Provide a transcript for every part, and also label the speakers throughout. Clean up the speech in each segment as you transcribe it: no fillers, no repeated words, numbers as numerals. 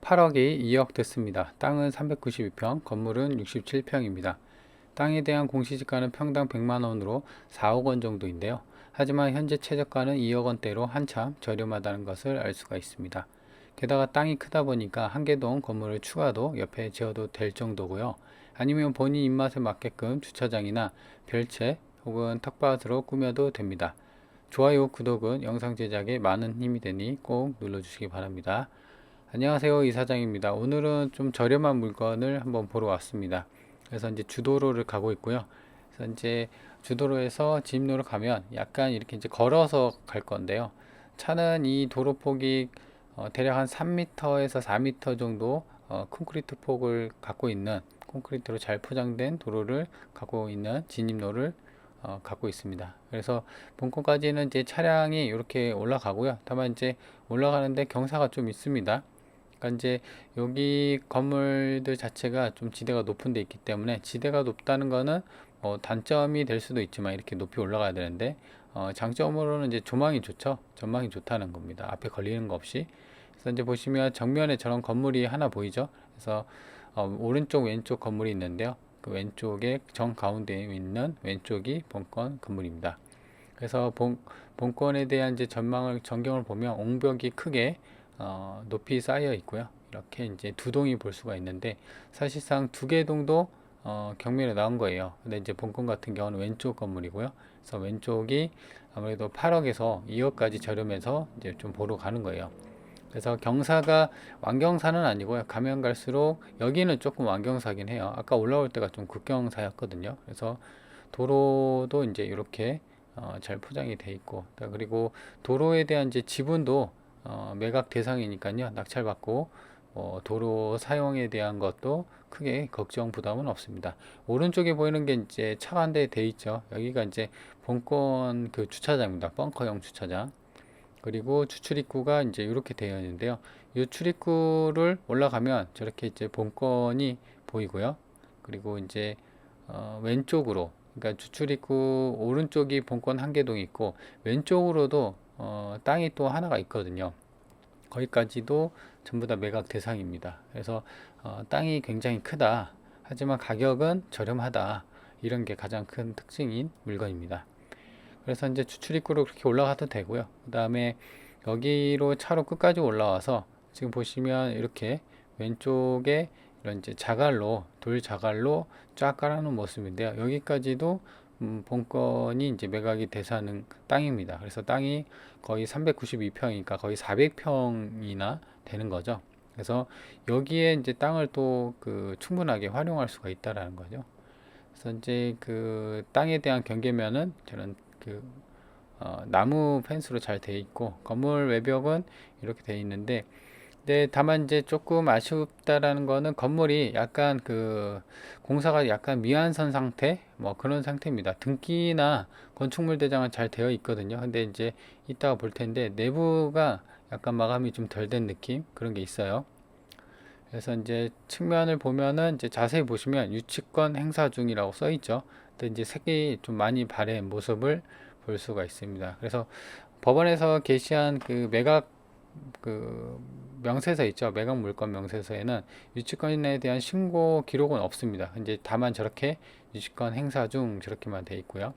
Speaker 1: 8억이 2억 됐습니다. 땅은 392평, 건물은 67평입니다. 땅에 대한 공시지가는 평당 100만원으로 4억 원 정도인데요. 하지만 현재 최저가는 2억 원대로 한참 저렴하다는 것을 알 수가 있습니다. 게다가 땅이 크다 보니까 한 개동 건물을 추가도 옆에 지어도 될 정도고요. 아니면 본인 입맛에 맞게끔 주차장이나 별채 혹은 텃밭으로 꾸며도 됩니다. 좋아요, 구독은 영상 제작에 많은 힘이 되니 꼭 눌러주시기 바랍니다. 안녕하세요, 이사장입니다. 오늘은 좀 저렴한 물건을 한번 보러 왔습니다. 그래서 이제 주도로를 가고 있고요. 그래서 이제 주도로에서 진입로로 가면 약간 이렇게 이제 걸어서 갈 건데요. 차는 이 도로 폭이 대략 한 3m에서 4m 정도 콘크리트 폭을 갖고 있는, 콘크리트로 잘 포장된 도로를 갖고 있는 진입로를 갖고 있습니다. 그래서 본권까지는 이제 차량이 이렇게 올라가고요. 다만 이제 올라가는데 경사가 좀 있습니다. 그러니까 이제 여기 건물들 자체가 좀 지대가 높은 데 있기 때문에, 지대가 높다는 거는 단점이 될 수도 있지만 이렇게 높이 올라가야 되는데, 장점으로는 이제 조망이 좋죠. 전망이 좋다는 겁니다. 앞에 걸리는 거 없이. 그래서 이제 보시면 정면에 저런 건물이 하나 보이죠. 그래서 오른쪽 왼쪽 건물이 있는데요. 그 왼쪽에 정 가운데에 있는 왼쪽이 본권 건물입니다. 그래서 본권에 대한 이제 전경을 보면 옹벽이 크게 높이 쌓여 있고요. 이렇게 이제 두 동이 볼 수가 있는데, 사실상 두 개 동도 경매로 나온 거예요. 근데 이제 본권 같은 경우는 왼쪽 건물이고요. 그래서 왼쪽이 아무래도 8억에서 2억까지 저렴해서 이제 좀 보러 가는 거예요. 그래서 경사가 완경사는 아니고요. 가면 갈수록 여기는 조금 완경사긴 해요. 아까 올라올 때가 좀 극경사였거든요. 그래서 도로도 이제 이렇게 잘 포장이 돼 있고, 그리고 도로에 대한 이제 지분도 매각 대상이니까요. 낙찰받고 도로 사용에 대한 것도 크게 걱정 부담은 없습니다. 오른쪽에 보이는 게 이제 차가 한 대 돼 있죠. 여기가 이제 본권 그 주차장입니다. 벙커형 주차장. 그리고 주출입구가 이제 이렇게 되어 있는데요. 이 출입구를 올라가면 저렇게 이제 본권이 보이고요. 그리고 이제 왼쪽으로, 그러니까 주출입구 오른쪽이 본권 한 개동이 있고, 왼쪽으로도 땅이 또 하나가 있거든요. 거기까지도 전부 다 매각 대상입니다. 그래서 땅이 굉장히 크다. 하지만 가격은 저렴하다. 이런 게 가장 큰 특징인 물건입니다. 그래서 이제 주출입구로 그렇게 올라가도 되고요. 그 다음에 여기로 차로 끝까지 올라와서 지금 보시면 이렇게 왼쪽에 이런 이제 자갈로, 돌 자갈로 쫙 깔아놓은 모습인데요. 여기까지도 본건이 이제 매각이 되사는 땅입니다. 그래서 땅이 거의 392평이니까 거의 400평이나 되는 거죠. 그래서 여기에 이제 땅을 또 그 충분하게 활용할 수가 있다라는 거죠. 그래서 이제 그 땅에 대한 경계면은 저는 그 나무 펜스로 잘 되어 있고, 건물 외벽은 이렇게 되어 있는데, 네, 다만 이제 조금 아쉽다라는 거는 건물이 약간 그 공사가 약간 미완성 상태, 뭐 그런 상태입니다. 등기나 건축물 대장은 잘 되어 있거든요. 근데 이제 이따가 볼 텐데 내부가 약간 마감이 좀 덜 된 느낌, 그런 게 있어요. 그래서 이제 측면을 보면은 이제 자세히 보시면 유치권 행사 중이라고 써 있죠. 근데 이제 색이 좀 많이 바랜 모습을 볼 수가 있습니다. 그래서 법원에서 게시한 그 매각 그 명세서 있죠. 매각 물건 명세서에는 유치권에 대한 신고 기록은 없습니다. 이제 다만 저렇게 유치권 행사 중 저렇게만 돼 있고요.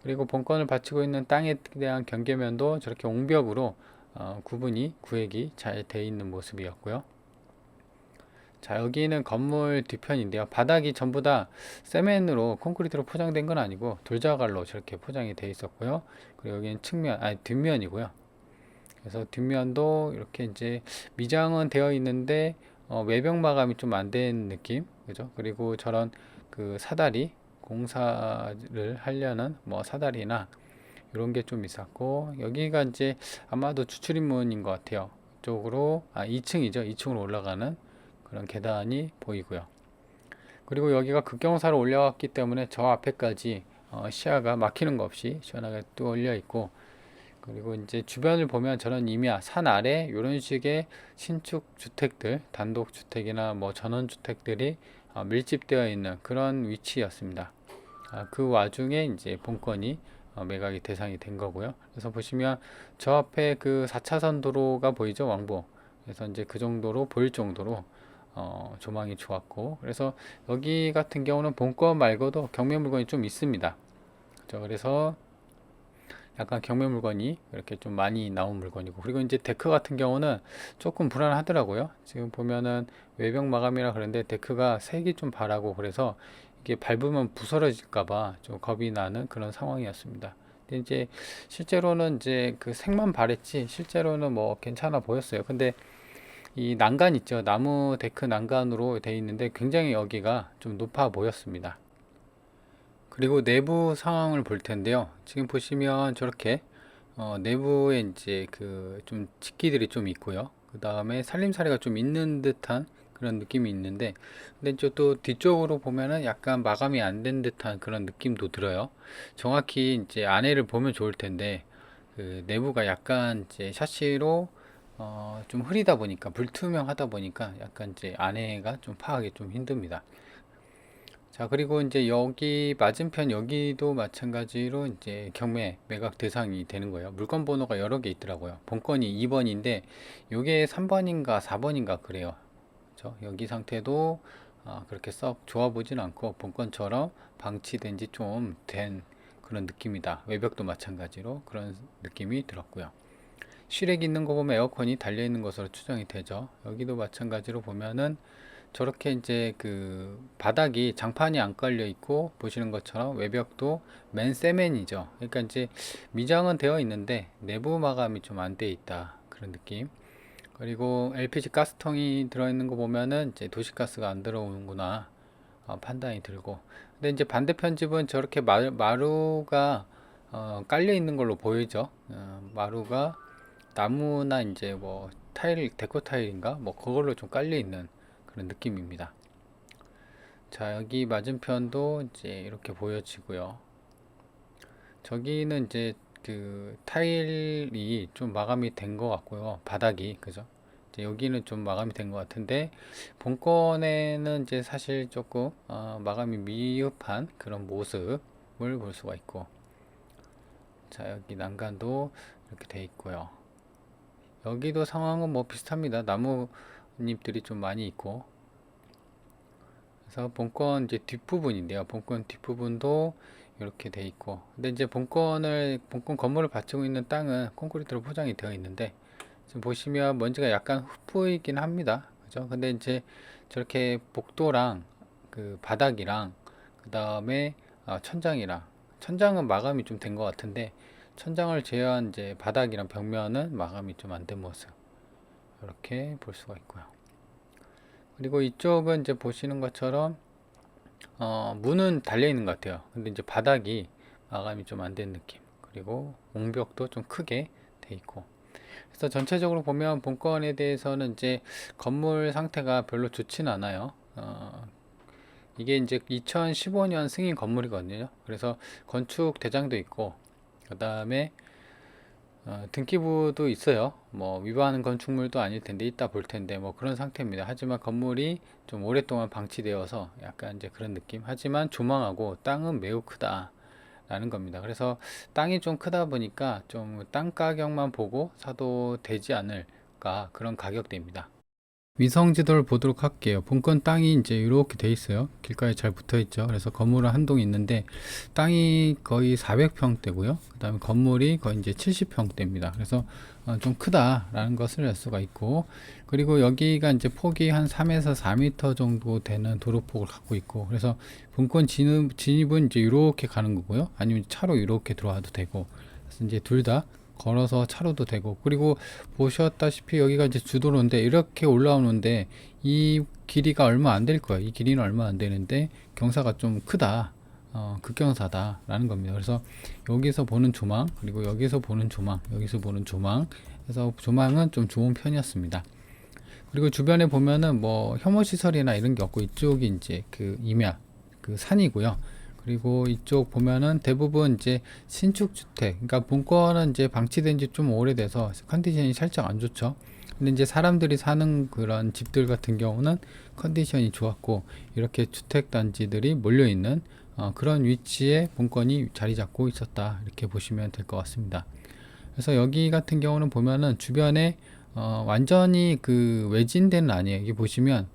Speaker 1: 그리고 본권을 바치고 있는 땅에 대한 경계면도 저렇게 옹벽으로 구획이 잘 돼 있는 모습이었고요. 자, 여기는 건물 뒤편인데요. 바닥이 전부 다 세멘으로, 콘크리트로 포장된 건 아니고 돌자갈로 저렇게 포장이 되어 있었고요. 그리고 여기는 측면, 아니 뒷면이고요. 그래서 뒷면도 이렇게 이제 미장은 되어 있는데 외벽 마감이 좀 안 된 느낌, 그죠? 그리고 저런 그 사다리, 공사를 하려는 뭐 사다리나 이런 게 좀 있었고, 여기가 이제 아마도 주출입문인 것 같아요. 이쪽으로 2층이죠. 2층으로 올라가는 그런 계단이 보이고요. 그리고 여기가 급경사로 올라왔기 때문에 저 앞에까지 시야가 막히는 거 없이 시원하게 뚫려 있고, 그리고 이제 주변을 보면 저런 임야, 산 아래 이런 식의 신축 주택들, 단독 주택이나 뭐 전원 주택들이 밀집되어 있는 그런 위치였습니다. 그 와중에 이제 본건이 매각이 대상이 된 거고요. 그래서 보시면 저 앞에 그 4차선 도로가 보이죠, 왕복. 그래서 이제 그 정도로 보일 정도로 조망이 좋았고, 그래서 여기 같은 경우는 본권 말고도 경매 물건이 좀 있습니다. 그죠? 그래서 약간 경매 물건이 이렇게 좀 많이 나온 물건이고, 그리고 이제 데크 같은 경우는 조금 불안하더라고요. 지금 보면은 외벽 마감이라 그런데 데크가 색이 좀 바라고, 그래서 이게 밟으면 부서질까봐 좀 겁이 나는 그런 상황이었습니다. 근데 이제 실제로는 이제 그 색만 바랬지 실제로는 뭐 괜찮아 보였어요. 근데 이 난간 있죠, 나무 데크 난간으로 되어 있는데 굉장히 여기가 좀 높아 보였습니다. 그리고 내부 상황을 볼 텐데요. 지금 보시면 저렇게 내부에 이제 그 좀 집기들이 좀 있고요. 그 다음에 살림살이가 좀 있는 듯한 그런 느낌이 있는데, 근데 이제 또 뒤쪽으로 보면은 약간 마감이 안 된 듯한 그런 느낌도 들어요. 정확히 이제 안에를 보면 좋을 텐데, 그 내부가 약간 이제 샤시로 좀 흐리다 보니까, 불투명하다 보니까 약간 이제 안에가 좀 파악이 좀 힘듭니다. 자, 그리고 이제 여기 맞은편 여기도 마찬가지로 이제 경매 매각 대상이 되는 거예요. 물건 번호가 여러 개 있더라고요. 본건이 2번인데 요게 3번인가 4번인가 그래요. 그렇죠? 여기 상태도 그렇게 썩 좋아 보진 않고 본건처럼 방치된 지 좀 된 그런 느낌이다. 외벽도 마찬가지로 그런 느낌이 들었고요. 실외기 있는 거 보면 에어컨이 달려 있는 것으로 추정이 되죠. 여기도 마찬가지로 보면은 저렇게 이제 그 바닥이 장판이 안 깔려 있고, 보시는 것처럼 외벽도 맨 세면이죠. 그러니까 이제 미장은 되어 있는데 내부 마감이 좀 안 돼 있다, 그런 느낌. 그리고 LPG 가스통이 들어있는 거 보면은 이제 도시가스가 안 들어오는구나 판단이 들고. 근데 이제 반대편 집은 저렇게 마루가 깔려 있는 걸로 보이죠. 마루가 나무나 이제 뭐 타일, 데코 타일인가 뭐 그걸로 좀 깔려 있는 그런 느낌입니다. 자, 여기 맞은편도 이제 이렇게 보여지고요. 저기는 이제 그 타일이 좀 마감이 된 것 같고요. 바닥이, 그죠? 이제 여기는 좀 마감이 된 것 같은데, 본건에는 이제 사실 조금 마감이 미흡한 그런 모습을 볼 수가 있고, 자, 여기 난간도 이렇게 돼 있고요. 여기도 상황은 뭐 비슷합니다. 나뭇잎들이 좀 많이 있고, 그래서 본건 이제 뒷부분인데요. 본건 뒷부분도 이렇게 돼 있고, 근데 이제 본건 건물을 받치고 있는 땅은 콘크리트로 포장이 되어 있는데, 지금 보시면 먼지가 약간 흩보이긴 합니다. 그죠? 근데 이제 저렇게 복도랑 그 바닥이랑 그 다음에 천장이랑, 천장은 마감이 좀 된 것 같은데 천장을 제외한 이제 바닥이랑 벽면은 마감이 좀 안 된 모습, 이렇게 볼 수가 있고요. 그리고 이쪽은 이제 보시는 것처럼 문은 달려 있는 것 같아요. 근데 이제 바닥이 마감이 좀 안 된 느낌. 그리고 옹벽도 좀 크게 돼 있고. 그래서 전체적으로 보면 본건에 대해서는 이제 건물 상태가 별로 좋진 않아요. 이게 이제 2015년 승인 건물이거든요. 그래서 건축 대장도 있고, 그 다음에 등기부도 있어요. 뭐 위반 건축물도 아닐 텐데 이따 볼 텐데 뭐 그런 상태입니다. 하지만 건물이 좀 오랫동안 방치되어서 약간 이제 그런 느낌. 하지만 조망하고 땅은 매우 크다 라는 겁니다. 그래서 땅이 좀 크다 보니까 좀 땅 가격만 보고 사도 되지 않을까, 그런 가격대입니다. 위성 지도를 보도록 할게요. 본건 땅이 이제 이렇게 돼 있어요. 길가에 잘 붙어 있죠. 그래서 건물은 한 동 있는데 땅이 거의 400평대고요. 그 다음에 건물이 거의 이제 70평대입니다. 그래서 좀 크다라는 것을 알 수가 있고, 그리고 여기가 이제 폭이 한 3에서 4m 정도 되는 도로폭을 갖고 있고, 그래서 본건 진입은 이제 이렇게 가는 거고요. 아니면 차로 이렇게 들어와도 되고, 그래서 이제 둘 다 걸어서 차로도 되고, 그리고 보셨다시피 여기가 이제 주도로인데 이렇게 올라오는데 이 길이가 얼마 안 될 거예요. 이 길이는 얼마 안 되는데 경사가 좀 크다. 급경사다 라는 겁니다. 그래서 여기서 보는 조망, 그리고 여기서 보는 조망, 여기서 보는 조망, 그래서 조망은 좀 좋은 편이었습니다. 그리고 주변에 보면은 뭐 혐오 시설이나 이런 게 없고, 이쪽이 이제 그 임야, 그 산이고요. 그리고 이쪽 보면은 대부분 이제 신축 주택, 그러니까 본권은 이제 방치된 지 좀 오래돼서 컨디션이 살짝 안 좋죠. 근데 이제 사람들이 사는 그런 집들 같은 경우는 컨디션이 좋았고, 이렇게 주택 단지들이 몰려 있는 그런 위치에 본권이 자리 잡고 있었다, 이렇게 보시면 될 것 같습니다. 그래서 여기 같은 경우는 보면은 주변에 완전히 그 외진 데는 아니에요. 여기 보시면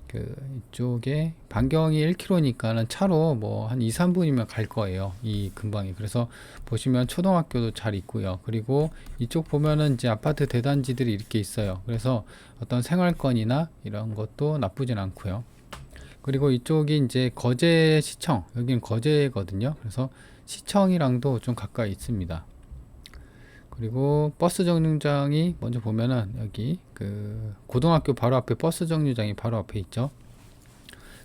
Speaker 1: 그 이쪽에 반경이 1km니까는 차로 뭐 한 2, 3분이면 갈 거예요. 이 근방에. 그래서 보시면 초등학교도 잘 있고요. 그리고 이쪽 보면은 이제 아파트 대단지들이 이렇게 있어요. 그래서 어떤 생활권이나 이런 것도 나쁘진 않고요. 그리고 이쪽이 이제 거제시청, 여기는 거제거든요. 그래서 시청이랑도 좀 가까이 있습니다. 그리고 버스 정류장이 먼저 보면은 여기 그 고등학교 바로 앞에 버스 정류장이 바로 앞에 있죠.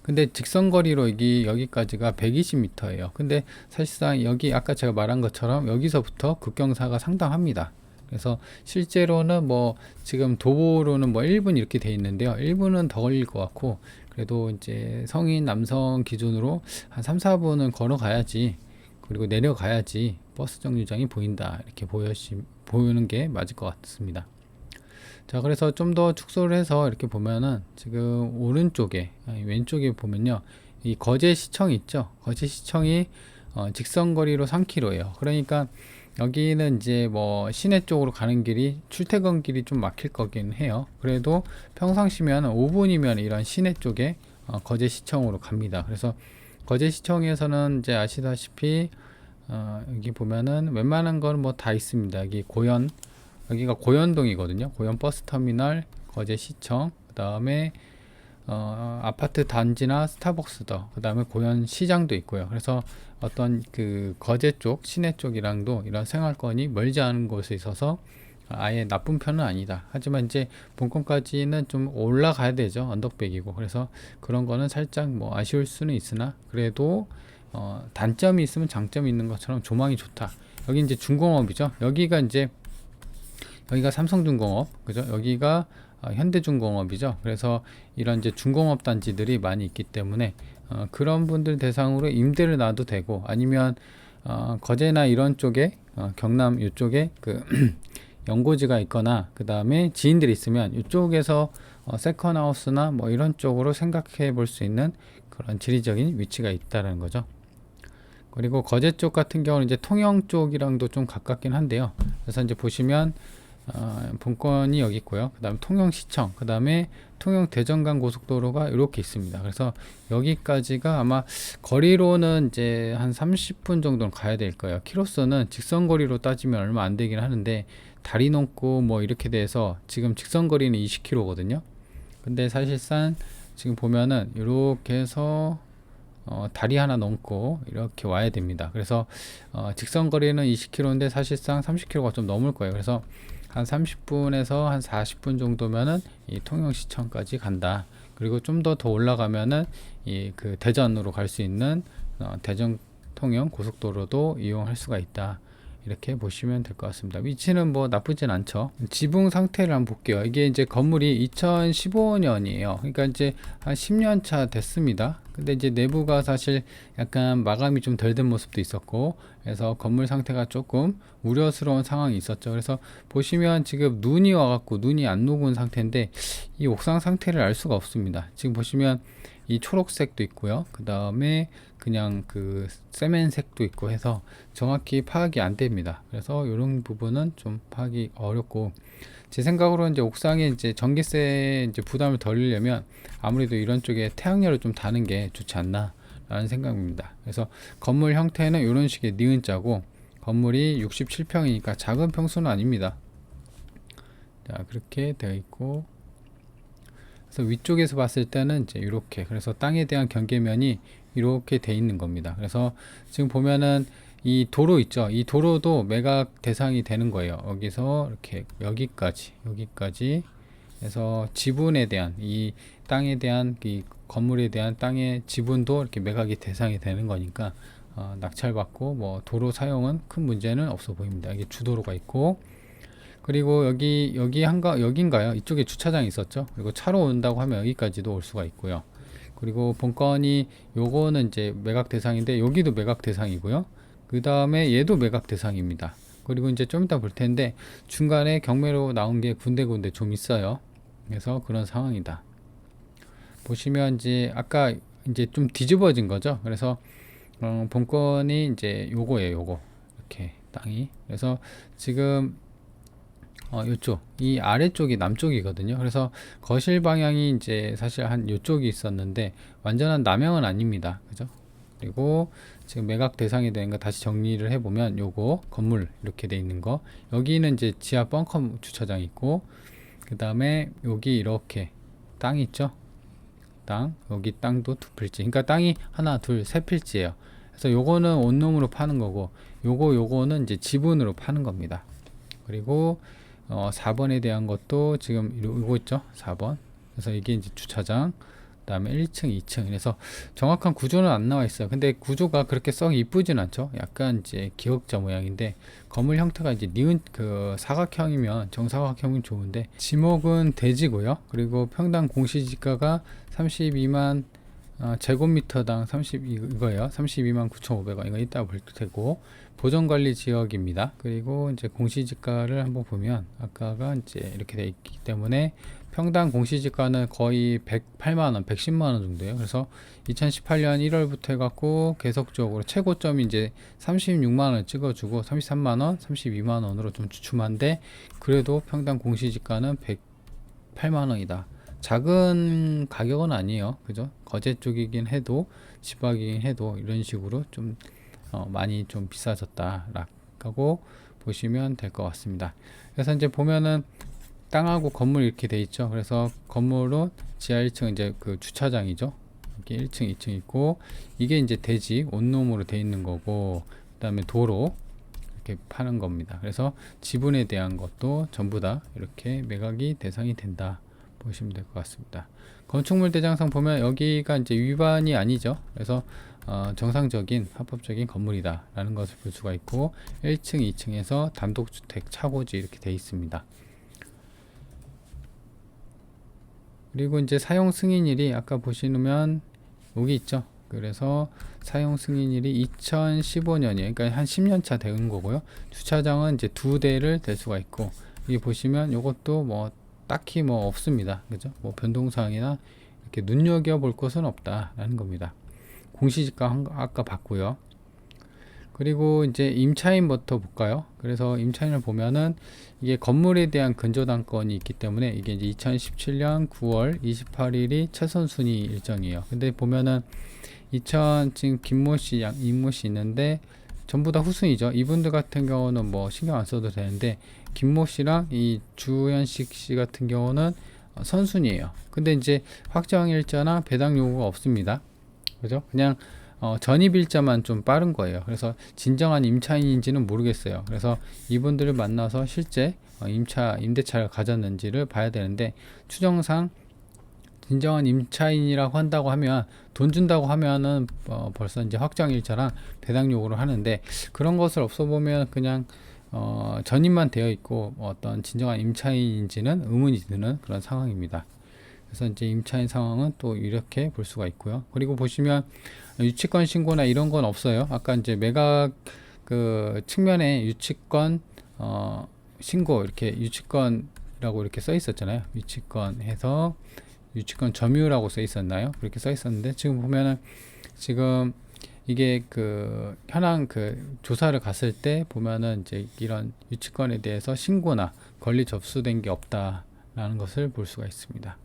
Speaker 1: 근데 직선거리로 여기까지가 120m예요. 근데 사실상 여기 아까 제가 말한 것처럼 여기서부터 급경사가 상당합니다. 그래서 실제로는 뭐 지금 도보로는 뭐 1분 이렇게 돼 있는데요. 1분은 더 걸릴 것 같고, 그래도 이제 성인 남성 기준으로 한 3, 4분은 걸어가야지, 그리고 내려가야지 버스 정류장이 보인다, 이렇게 보이는 게 맞을 것 같습니다. 자, 그래서 좀 더 축소를 해서 이렇게 보면은 지금 오른쪽에, 왼쪽에 보면요, 이 거제시청 있죠. 거제시청이 직선거리로 3km예요. 그러니까 여기는 이제 뭐 시내 쪽으로 가는 길이, 출퇴근 길이 좀 막힐 거긴 해요. 그래도 평상시면 5분이면 이런 시내 쪽에 거제시청으로 갑니다. 그래서 거제시청에서는 이제 아시다시피 여기 보면은 웬만한 건 뭐 다 있습니다. 여기가 고현동이거든요. 고현 버스터미널, 거제시청, 그 다음에 아파트 단지나 스타벅스더, 그 다음에 고현 시장도 있고요. 그래서 어떤 그 거제 쪽, 시내 쪽이랑도 이런 생활권이 멀지 않은 곳에 있어서 아예 나쁜 편은 아니다. 하지만 이제 본권까지는 좀 올라가야 되죠. 언덕백이고. 그래서 그런 거는 살짝 뭐 아쉬울 수는 있으나, 그래도 단점이 있으면 장점이 있는 것처럼 조망이 좋다. 여기 이제 중공업이죠. 여기가 삼성중공업, 그죠? 여기가 현대중공업이죠. 그래서 이런 이제 중공업 단지들이 많이 있기 때문에 그런 분들 대상으로 임대를 놔도 되고, 아니면 거제나 이런 쪽에, 경남 이쪽에 그 연고지가 있거나 그 다음에 지인들이 있으면 이쪽에서 세컨하우스나 뭐 이런 쪽으로 생각해 볼 수 있는 그런 지리적인 위치가 있다는 거죠. 그리고 거제 쪽 같은 경우는 이제 통영 쪽이랑도 좀 가깝긴 한데요. 그래서 이제 보시면 본권이 여기 있고요. 그 다음에 통영시청, 그 다음에 통영 대전간 고속도로가 이렇게 있습니다. 그래서 여기까지가 아마 거리로는 이제 한 30분 정도는 가야 될 거예요. 키로수는 직선거리로 따지면 얼마 안 되긴 하는데, 다리 넘고 뭐 이렇게 돼서 지금 직선거리는 20km거든요. 근데 사실상 지금 보면은 이렇게 해서 다리 하나 넘고 이렇게 와야 됩니다. 그래서 직선거리는 20km인데 사실상 30km가 좀 넘을 거예요. 그래서 한 30분에서 한 40분 정도면은 이 통영시청까지 간다. 그리고 좀 더 올라가면은 이 그 대전으로 갈 수 있는 대전 통영 고속도로도 이용할 수가 있다. 이렇게 보시면 될 것 같습니다. 위치는 뭐 나쁘진 않죠. 지붕 상태를 한번 볼게요. 이게 이제 건물이 2015년이에요. 그러니까 이제 한 10년 차 됐습니다. 근데 이제 내부가 사실 약간 마감이 좀 덜 된 모습도 있었고, 그래서 건물 상태가 조금 우려스러운 상황이 있었죠. 그래서 보시면 지금 눈이 와갖고 눈이 안 녹은 상태인데, 이 옥상 상태를 알 수가 없습니다. 지금 보시면 이 초록색도 있고요. 그 다음에 그냥 그 세면색도 있고 해서 정확히 파악이 안 됩니다. 그래서 이런 부분은 좀 파악이 어렵고, 제 생각으로 이제 옥상에 이제 전기세 이제 부담을 덜리려면 아무래도 이런 쪽에 태양열을 좀 다는 게 좋지 않나 라는 생각입니다. 그래서 건물 형태는 이런 식의 니은자고, 건물이 67평이니까 작은 평수는 아닙니다. 자, 그렇게 되어 있고, 그래서 위쪽에서 봤을 때는 이제 이렇게, 그래서 땅에 대한 경계면이 이렇게 돼 있는 겁니다. 그래서 지금 보면은 이 도로 있죠. 이 도로도 매각 대상이 되는 거예요. 여기서 이렇게 여기까지 해서 지분에 대한, 이 땅에 대한, 이 건물에 대한 땅의 지분도 이렇게 매각이 대상이 되는 거니까 낙찰받고 뭐 도로 사용은 큰 문제는 없어 보입니다. 이게 주도로가 있고, 그리고 여기인가요? 이쪽에 주차장이 있었죠. 그리고 차로 온다고 하면 여기까지도 올 수가 있고요. 그리고 본건이 요거는 이제 매각 대상인데, 여기도 매각 대상이고요. 그 다음에 얘도 매각 대상입니다. 그리고 이제 좀 이따 볼 텐데 중간에 경매로 나온 게 군데군데 좀 있어요. 그래서 그런 상황이다. 보시면 이제 아까 이제 좀 뒤집어진 거죠. 그래서 본건이 이제 요거예요. 요거 이렇게 땅이. 그래서 지금 요쪽 이 아래쪽이 남쪽이거든요. 그래서 거실 방향이 이제 사실 한 요쪽이 있었는데 완전한 남향은 아닙니다. 그죠? 그리고 지금 매각 대상이 되는 거 다시 정리를 해보면 요거 건물 이렇게 돼 있는 거 여기는 이제 지하 벙커 주차장 있고 그 다음에 여기 이렇게 땅 있죠. 땅 여기 땅도 두 필지, 그러니까 땅이 하나 둘 세 필지예요. 그래서 요거는 온룸으로 파는 거고 요거는 이제 지분으로 파는 겁니다. 그리고 4번에 대한 것도 지금 이거 있죠. 4번. 그래서 이게 이제 주차장, 그 다음에 1층, 2층. 그래서 정확한 구조는 안 나와 있어요. 근데 구조가 그렇게 썩 이쁘진 않죠. 약간 이제 기역자 모양인데 건물 형태가 이제 니은 그 사각형이면 정사각형은 좋은데 지목은 대지고요. 그리고 평당 공시지가가 32만 제곱미터당 30 이거예요. 32만 9,500원. 이거 이따 볼 테고 보전관리 지역입니다. 그리고 이제 공시지가를 한번 보면 아까가 이제 이렇게 돼 있기 때문에 평당 공시지가는 거의 108만원, 110만원 정도예요. 그래서 2018년 1월부터 해갖고 계속적으로 최고점이 이제 36만원 찍어주고 33만원, 32만원으로 좀 주춤한데 그래도 평당 공시지가는 108만원이다. 작은 가격은 아니에요. 그죠? 거제 쪽이긴 해도 지방이긴 해도 이런 식으로 좀 많이 좀 비싸졌다라고 보시면 될 것 같습니다. 그래서 이제 보면은 땅하고 건물 이렇게 돼 있죠. 그래서 건물은 지하 1층 이제 그 주차장이죠. 여기 1층, 2층 있고 이게 이제 대지 온룸으로 돼 있는 거고 그다음에 도로 이렇게 파는 겁니다. 그래서 지분에 대한 것도 전부 다 이렇게 매각이 대상이 된다 보시면 될 것 같습니다. 건축물 대장상 보면 여기가 이제 위반이 아니죠. 그래서 정상적인 합법적인 건물이다 라는 것을 볼 수가 있고 1층 2층에서 단독주택 차고지 이렇게 돼 있습니다. 그리고 이제 사용 승인일이 아까 보시면 여기 있죠. 그래서 사용 승인일이 2015년이에요. 그러니까 한 10년차 된 거고요. 주차장은 이제 2대를 댈 수가 있고 여기 보시면 이것도 뭐 딱히 뭐 없습니다. 그죠? 뭐 변동사항이나 이렇게 눈여겨볼 것은 없다라는 겁니다. 공시지가 아까 봤고요. 그리고 이제 임차인부터 볼까요? 그래서 임차인을 보면은 이게 건물에 대한 근저당권이 있기 때문에 이게 이제 2017년 9월 28일이 최선 순위 일정이에요. 근데 보면은 지금 김모 씨, 임모 씨 있는데 전부 다 후순위죠. 이분들 같은 경우는 뭐 신경 안 써도 되는데 김모 씨랑 이 주현식 씨 같은 경우는 선순위예요. 근데 이제 확정일자나 배당 요구가 없습니다. 그죠? 그냥 전입일자만 좀 빠른 거예요. 그래서 진정한 임차인인지는 모르겠어요. 그래서 이분들을 만나서 실제 임대차를 가졌는지를 봐야 되는데 추정상 진정한 임차인이라고 한다고 하면 돈 준다고 하면은 벌써 이제 확정일자랑 배당 요구를 하는데 그런 것을 없어보면 그냥 전입만 되어 있고 어떤 진정한 임차인인지는 의문이 드는 그런 상황입니다. 그래서 이제 임차인 상황은 또 이렇게 볼 수가 있고요. 그리고 보시면 유치권 신고나 이런 건 없어요. 아까 이제 매각 그 측면에 유치권 신고 이렇게 유치권이라고 이렇게 써 있었잖아요. 유치권 해서 유치권 점유라고 써 있었나요? 그렇게 써 있었는데 지금 보면은 지금 이게 그 현황 그 조사를 갔을 때 보면은 이제 이런 유치권에 대해서 신고나 권리 접수된 게 없다라는 것을 볼 수가 있습니다.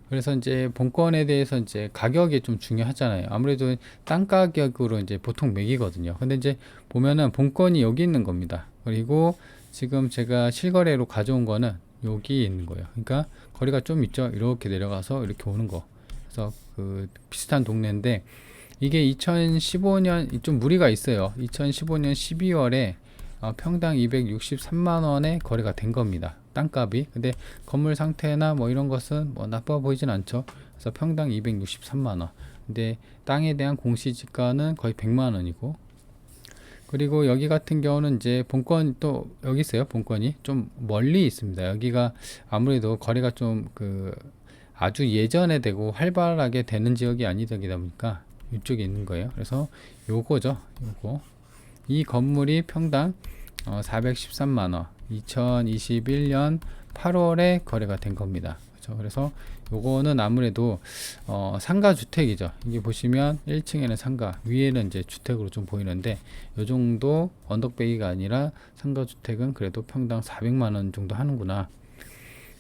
Speaker 1: 그래서 이제 본건에 대해서 이제 가격이 좀 중요하잖아요. 아무래도 땅 가격으로 이제 보통 매기거든요. 근데 이제 보면은 본건이 여기 있는 겁니다. 그리고 지금 제가 실거래로 가져온 거는 여기 있는 거예요. 그러니까 거리가 좀 있죠. 이렇게 내려가서 이렇게 오는 거. 그래서 그 비슷한 동네인데 이게 2015년 좀 무리가 있어요. 2015년 12월에 평당 263만 원에 거래가 된 겁니다. 땅값이. 근데 건물 상태나 뭐 이런 것은 뭐 나빠 보이진 않죠. 그래서 평당 263만 원. 근데 땅에 대한 공시지가는 거의 100만 원이고 그리고 여기 같은 경우는 이제 본건 또 여기 있어요. 본건이 좀 멀리 있습니다. 여기가 아무래도 거래가 좀 그 아주 예전에 되고 활발하게 되는 지역이 아니다 보니까 이쪽에 있는 거예요. 그래서 요거죠. 요거 이 건물이 평당 413만 원 2021년 8월에 거래가 된 겁니다. 그렇죠? 그래서 요거는 아무래도 상가 주택이죠. 이게 보시면 1층에는 상가, 위에는 이제 주택으로 좀 보이는데 요 정도 언덕배기가 아니라 상가 주택은 그래도 평당 400만 원 정도 하는구나.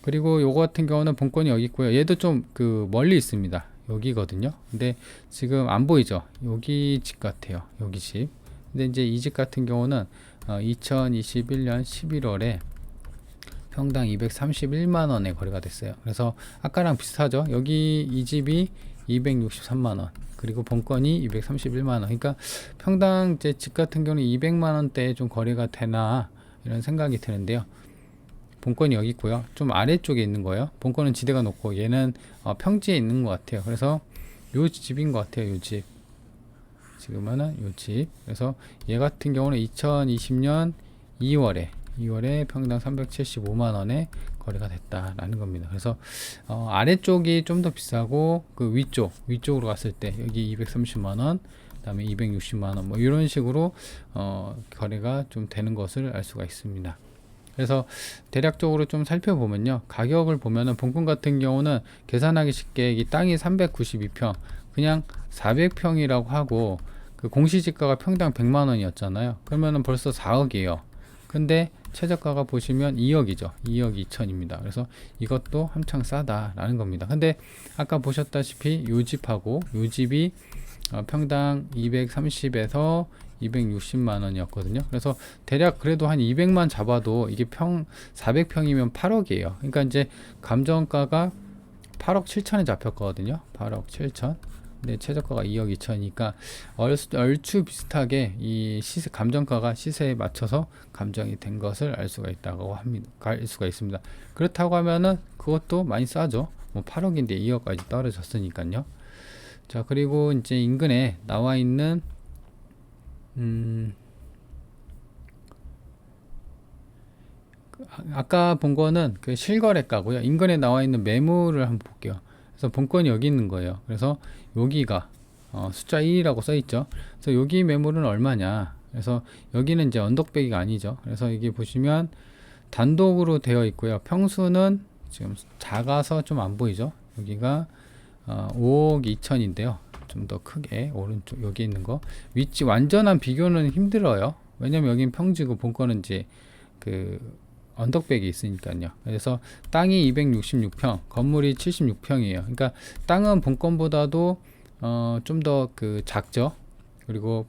Speaker 1: 그리고 요거 같은 경우는 본건이 여기 있고요. 얘도 좀 그 멀리 있습니다. 여기거든요. 근데 지금 안 보이죠? 여기 집 같아요. 여기 집. 근데 이제 이 집 같은 경우는 2021년 11월에 평당 231만 원에 거래가 됐어요. 그래서 아까랑 비슷하죠. 여기 이 집이 263만 원, 그리고 본건이 231만 원. 그러니까 평당 제 집 같은 경우는 200만 원대에 좀 거래가 되나 이런 생각이 드는데요. 본건이 여기 있고요. 좀 아래쪽에 있는 거예요. 본건은 지대가 높고 얘는 평지에 있는 것 같아요. 그래서 요 집인 것 같아요. 요 집. 지금은 요 집. 그래서 얘 같은 경우는 2020년 2월에 평당 375만 원에 거래가 됐다라는 겁니다. 그래서 아래쪽이 좀 더 비싸고 그 위쪽으로 갔을 때 여기 230만 원, 그다음에 260만 원 뭐 이런 식으로 거래가 좀 되는 것을 알 수가 있습니다. 그래서 대략적으로 좀 살펴보면요, 가격을 보면은 본건 같은 경우는 계산하기 쉽게 이 땅이 392평, 그냥 400평이라고 하고 그 공시지가가 평당 100만 원이었잖아요. 그러면은 벌써 4억이에요. 근데 최저가가 보시면 2억이죠. 2억 2천입니다. 그래서 이것도 한창 싸다라는 겁니다. 근데 아까 보셨다시피 요 집하고 요 집이 평당 230에서 260만 원이었거든요. 그래서 대략 그래도 한 200만 잡아도 이게 400평이면 8억이에요. 그러니까 이제 감정가가 8억 7천에 잡혔거든요. 8억 7천. 근데 최저가가 2억 2천이니까 얼추 비슷하게 이 시세 감정가가 시세에 맞춰서 감정이 된 것을 알 수가 있다고 합니다. 알 수가 있습니다. 그렇다고 하면은 그것도 많이 싸죠. 뭐 8억인데 2억까지 떨어졌으니까요. 자, 그리고 이제 인근에 나와 있는 아까 본 거는 그 실거래가고요. 인근에 나와 있는 매물을 한번 볼게요. 그래서 본건이 여기 있는 거예요. 그래서 여기가 숫자 1이라고 써 있죠. 그래서 여기 매물은 얼마냐. 그래서 여기는 이제 언덕배기가 아니죠. 그래서 이게 보시면 단독으로 되어 있고요. 평수는 지금 작아서 좀 안 보이죠. 여기가 5억 2천인데요. 좀 더 크게 오른쪽 여기 있는 거 위치 완전한 비교는 힘들어요. 왜냐면 여긴 평지고 본거는 이제 그 언덕백이 있으니까요. 그래서 땅이 266평, 건물이 76평이에요. 그러니까 땅은 본건보다도 좀 더 그 작죠. 그리고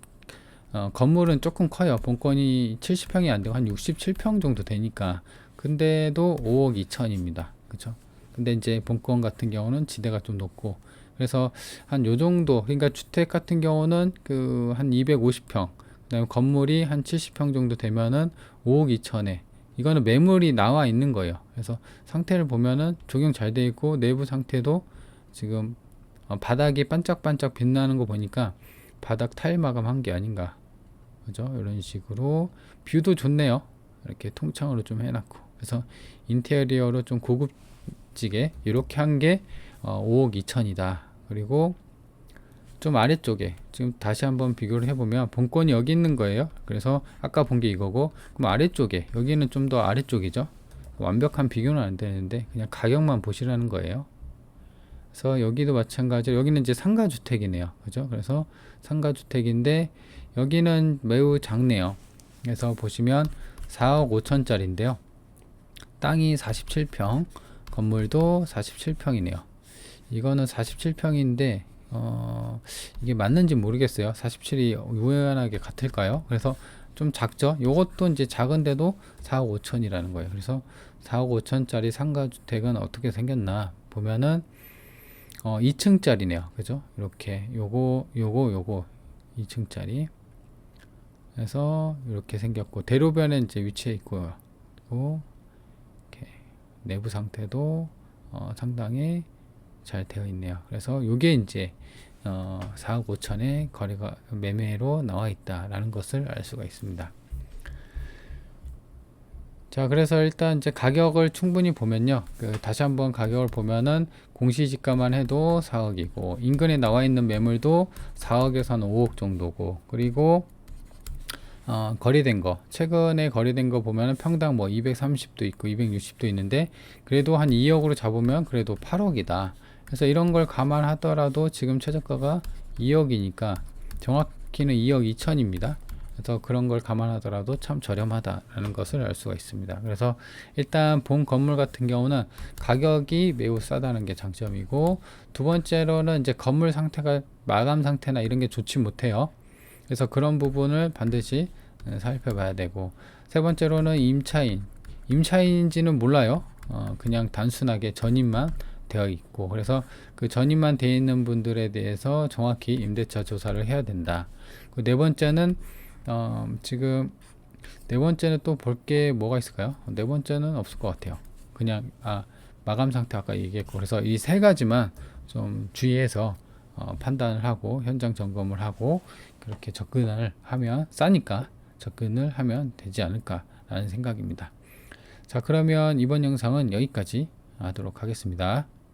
Speaker 1: 건물은 조금 커요. 본건이 70평이 안 되고 한 67평 정도 되니까. 근데도 5억 2천입니다. 그렇죠? 근데 이제 본건 같은 경우는 지대가 좀 높고, 그래서 한 요 정도, 그러니까 주택 같은 경우는 그 한 250평, 그다음에 건물이 한 70평 정도 되면은 5억 2천에, 이거는 매물이 나와 있는 거예요. 그래서 상태를 보면은 적용 잘 돼 있고 내부 상태도 지금 바닥이 반짝반짝 빛나는 거 보니까 바닥 타일 마감한 게 아닌가. 그죠? 이런 식으로 뷰도 좋네요. 이렇게 통창으로 좀 해놨고, 그래서 인테리어로 좀 고급지게 이렇게 한 게 5억 2천이다. 그리고 좀 아래쪽에 지금 다시 한번 비교를 해보면 본건이 여기 있는 거예요. 그래서 아까 본 게 이거고, 그럼 아래쪽에 여기는 좀 더 아래쪽이죠. 완벽한 비교는 안 되는데 그냥 가격만 보시라는 거예요. 그래서 여기도 마찬가지로 여기는 이제 상가주택이네요. 그죠? 그래서 상가주택인데 여기는 매우 작네요. 그래서 보시면 4억 5천짜리인데요. 땅이 47평, 건물도 47평이네요. 이거는 47평인데 이게 맞는지 모르겠어요. 47이 우연하게 같을까요? 그래서 좀 작죠. 요것도 이제 작은데도 4억 5천이라는 거예요. 그래서 4억 5천짜리 상가주택은 어떻게 생겼나 보면은 2층짜리네요. 그죠? 이렇게 요거 2층짜리. 그래서 이렇게 생겼고 대로변에 이제 위치해 있고요. 그리고 이렇게 내부 상태도 상당히 잘 되어 있네요. 그래서 요게 이제 4억 5천에 거래가 매매로 나와 있다라는 것을 알 수가 있습니다. 자, 그래서 일단 이제 가격을 충분히 보면요, 다시 한번 가격을 보면은 공시지가만 해도 4억이고 인근에 나와 있는 매물도 4억에서 한 5억 정도고, 그리고 거래된 거, 최근에 거래된 거 보면은 평당 뭐 230도 있고 260도 있는데 그래도 한 2억으로 잡으면 그래도 8억이다. 그래서 이런 걸 감안하더라도 지금 최저가가 2억이니까 정확히는 2억 2천입니다. 그래서 그런 걸 감안하더라도 참 저렴하다라는 것을 알 수가 있습니다. 그래서 일단 본 건물 같은 경우는 가격이 매우 싸다는 게 장점이고, 두 번째로는 이제 건물 상태가 마감 상태나 이런 게 좋지 못해요. 그래서 그런 부분을 반드시 살펴봐야 되고, 세 번째로는 임차인인지는 몰라요. 그냥 단순하게 전입만 되어 있고, 그래서 그 전입만 되어 있는 분들에 대해서 정확히 임대차 조사를 해야 된다. 네 번째는 지금 네 번째는 또 볼 게 뭐가 있을까요? 네 번째는 없을 것 같아요. 그냥 마감 상태 아까 얘기했고, 그래서 이 세 가지만 좀 주의해서 판단을 하고 현장 점검을 하고 그렇게 접근을 하면 싸니까 접근을 하면 되지 않을까라는 생각입니다. 자, 그러면 이번 영상은 여기까지 하도록 하겠습니다.